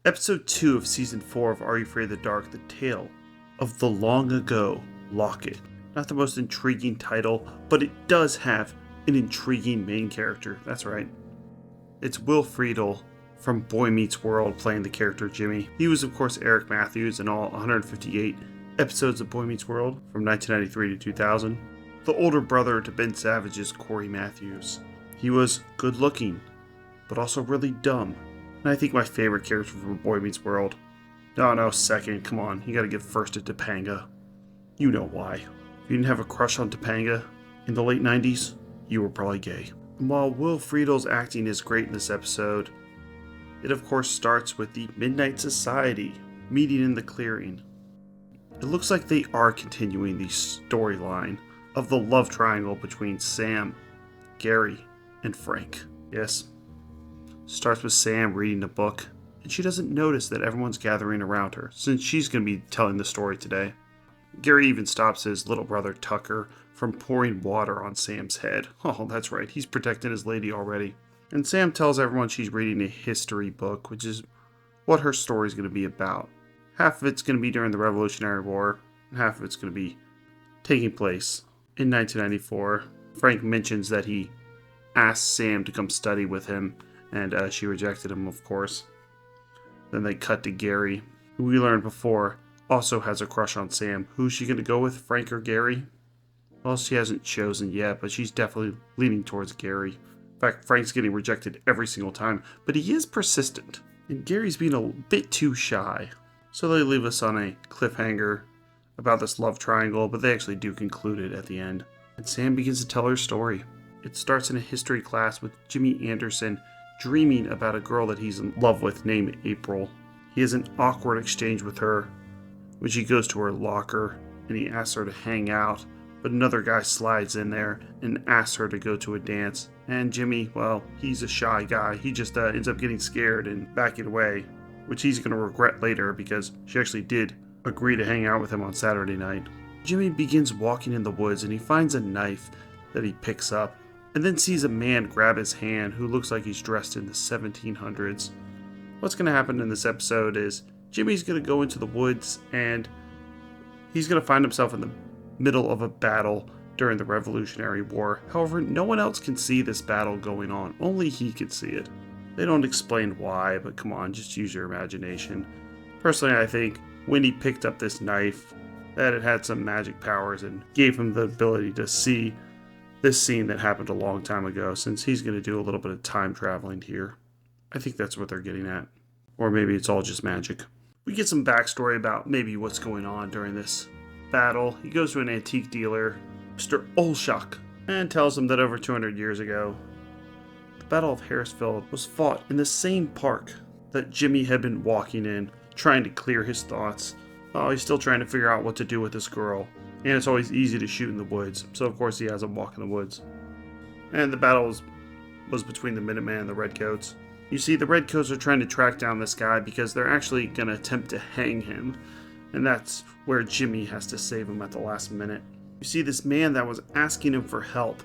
Episode 2 of Season 4 of Are You Afraid of the Dark? The Tale of the Long Ago Locket. Not the most intriguing title, but it does have an intriguing main character. That's right. It's Will Friedle from Boy Meets World playing the character Jimmy. He was, of course, Eric Matthews in all 158 episodes of Boy Meets World from 1993 to 2000. The older brother to Ben Savage's Corey Matthews. He was good looking, but also really dumb. And I think my favorite character from Boy Meets World. No, second. Come on. You gotta give first to Topanga. You know why. If you didn't have a crush on Topanga in the late 90s, you were probably gay. And while Will Friedle's acting is great in this episode, it of course starts with the Midnight Society meeting in the clearing. It looks like they are continuing the storyline of the love triangle between Sam, Gary, and Frank. Yes. Starts with Sam reading a book, and she doesn't notice that everyone's gathering around her, since she's going to be telling the story today. Gary even stops his little brother Tucker from pouring water on Sam's head. Oh, that's right, he's protecting his lady already. And Sam tells everyone she's reading a history book, which is what her story is going to be about. Half of it's going to be during the Revolutionary War, and half of it's going to be taking place in 1994. Frank mentions that he asked Sam to come study with him, and she rejected him, of course. Then they cut to Gary, who we learned before also has a crush on Sam. Who's she going to go with, Frank or Gary? Well, she hasn't chosen yet, but she's definitely leaning towards Gary. In fact, Frank's getting rejected every single time, but he is persistent. And Gary's being a bit too shy. So they leave us on a cliffhanger about this love triangle, but they actually do conclude it at the end. And Sam begins to tell her story. It starts in a history class with Jimmy Anderson dreaming about a girl that he's in love with named April. He has an awkward exchange with her when she goes to her locker and he asks her to hang out, but another guy slides in there and asks her to go to a dance. And Jimmy, well, he's a shy guy. He just ends up getting scared and backing away, which he's going to regret later because she actually did agree to hang out with him on Saturday night. Jimmy begins walking in the woods and he finds a knife that he picks up, and then sees a man grab his hand who looks like he's dressed in the 1700s. What's going to happen in this episode is Jimmy's going to go into the woods and he's going to find himself in the middle of a battle during the Revolutionary War. However, no one else can see this battle going on. Only he can see it. They don't explain why, but come on, just use your imagination. Personally, I think when he picked up this knife, that it had some magic powers and gave him the ability to see this scene that happened a long time ago, since he's going to do a little bit of time traveling here. I think that's what they're getting at. Or maybe it's all just magic. We get some backstory about maybe what's going on during this battle. He goes to an antique dealer, Mr. Olshak, and tells him that over 200 years ago, the Battle of Harrisfield was fought in the same park that Jimmy had been walking in, trying to clear his thoughts. Oh, he's still trying to figure out what to do with this girl. And it's always easy to shoot in the woods, so of course he has him walk in the woods. And the battle was between the Minutemen and the Redcoats. You see, the Redcoats are trying to track down this guy because they're actually going to attempt to hang him. And that's where Jimmy has to save him at the last minute. You see, this man that was asking him for help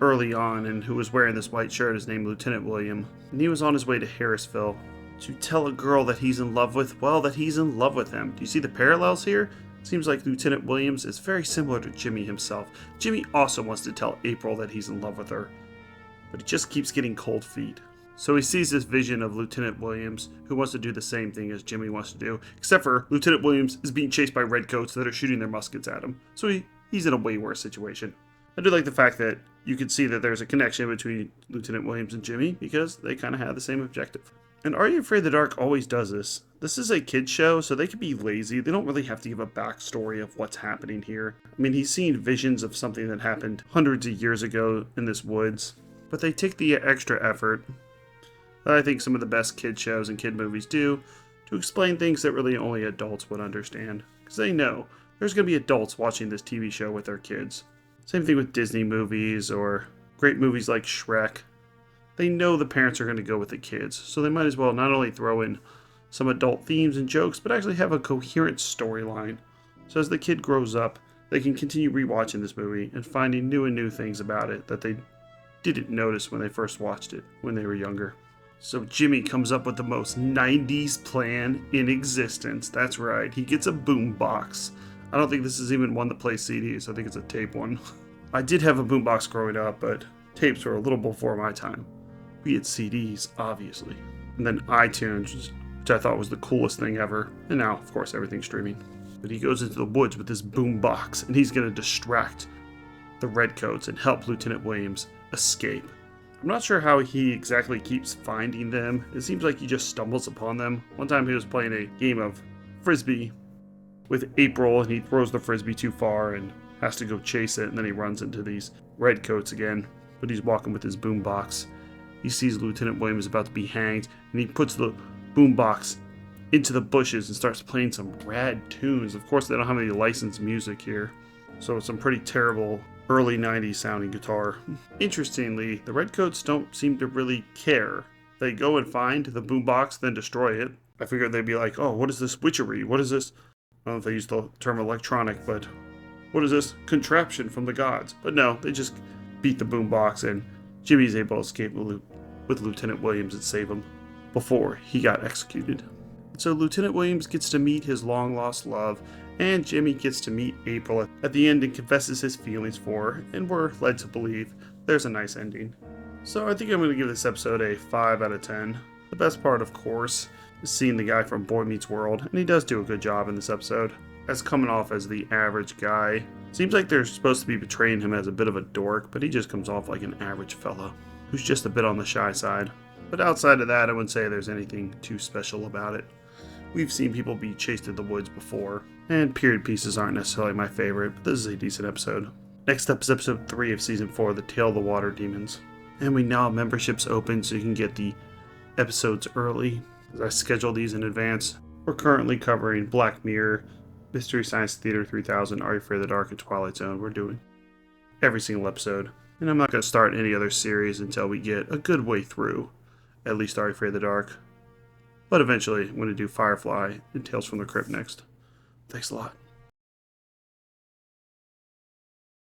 early on and who was wearing this white shirt is named Lieutenant William. And he was on his way to Harrisville to tell a girl that he's in love with, well, that he's in love with him. Do you see the parallels here? Seems like Lieutenant Williams is very similar to Jimmy himself. Jimmy also wants to tell April that he's in love with her, but he just keeps getting cold feet. So he sees this vision of Lieutenant Williams, who wants to do the same thing as Jimmy wants to do, except for Lieutenant Williams is being chased by redcoats that are shooting their muskets at him. So he's in a way worse situation. I do like the fact that you can see that there's a connection between Lieutenant Williams and Jimmy, because they kind of have the same objective. And Are You Afraid of the Dark always does this. This is a kid's show, so they can be lazy. They don't really have to give a backstory of what's happening here. I mean, he's seen visions of something that happened hundreds of years ago in this woods, but they take the extra effort that I think some of the best kid shows and kid movies do to explain things that really only adults would understand. Because they know there's going to be adults watching this TV show with their kids. Same thing with Disney movies or great movies like Shrek. They know the parents are going to go with the kids, so they might as well not only throw in some adult themes and jokes, but actually have a coherent storyline. So as the kid grows up, they can continue rewatching this movie and finding new things about it that they didn't notice when they first watched it when they were younger. So Jimmy comes up with the most 90s plan in existence. That's right, he gets a boombox. I don't think this is even one that plays CDs. I think it's a tape one. I did have a boombox growing up, but tapes were a little before my time. We had CDs, obviously. And then iTunes, which I thought was the coolest thing ever. And now, of course, everything's streaming. But he goes into the woods with this boombox, and he's going to distract the Redcoats and help Lieutenant Williams escape. I'm not sure how he exactly keeps finding them. It seems like he just stumbles upon them. One time he was playing a game of Frisbee with April, and he throws the Frisbee too far and has to go chase it, and then he runs into these Redcoats again. But he's walking with his boombox. He sees Lieutenant Williams about to be hanged, and he puts the boombox into the bushes and starts playing some rad tunes. Of course, they don't have any licensed music here, so it's some pretty terrible early 90s sounding guitar. Interestingly, the Redcoats don't seem to really care. They go and find the boombox, then destroy it. I figured they'd be like, oh, what is this witchery? What is this? I don't know if they use the term electronic, but what is this contraption from the gods? But no, they just beat the boombox, and Jimmy's able to escape with Lieutenant Williams and save him before he got executed. So Lieutenant Williams gets to meet his long-lost love, and Jimmy gets to meet April at the end and confesses his feelings for her, and we're led to believe there's a nice ending. So I think I'm going to give this episode a 5 out of 10. The best part, of course, is seeing the guy from Boy Meets World, and he does do a good job in this episode, as coming off as the average guy. Seems like they're supposed to be portraying him as a bit of a dork, but he just comes off like an average fella who's just a bit on the shy side. But outside of that, I wouldn't say there's anything too special about it. We've seen people be chased in the woods before, and period pieces aren't necessarily my favorite, but this is a decent episode. Next up is episode 3 of season 4, The Tale of the Water Demons. And we now have memberships open so you can get the episodes early, as I schedule these in advance. We're currently covering Black Mirror, Mystery Science Theater 3000, Are You Afraid of the Dark, and Twilight Zone. We're doing every single episode. And I'm not going to start any other series until we get a good way through, at least Are You Afraid of the Dark. But eventually, I'm going to do Firefly and Tales from the Crypt next. Thanks a lot.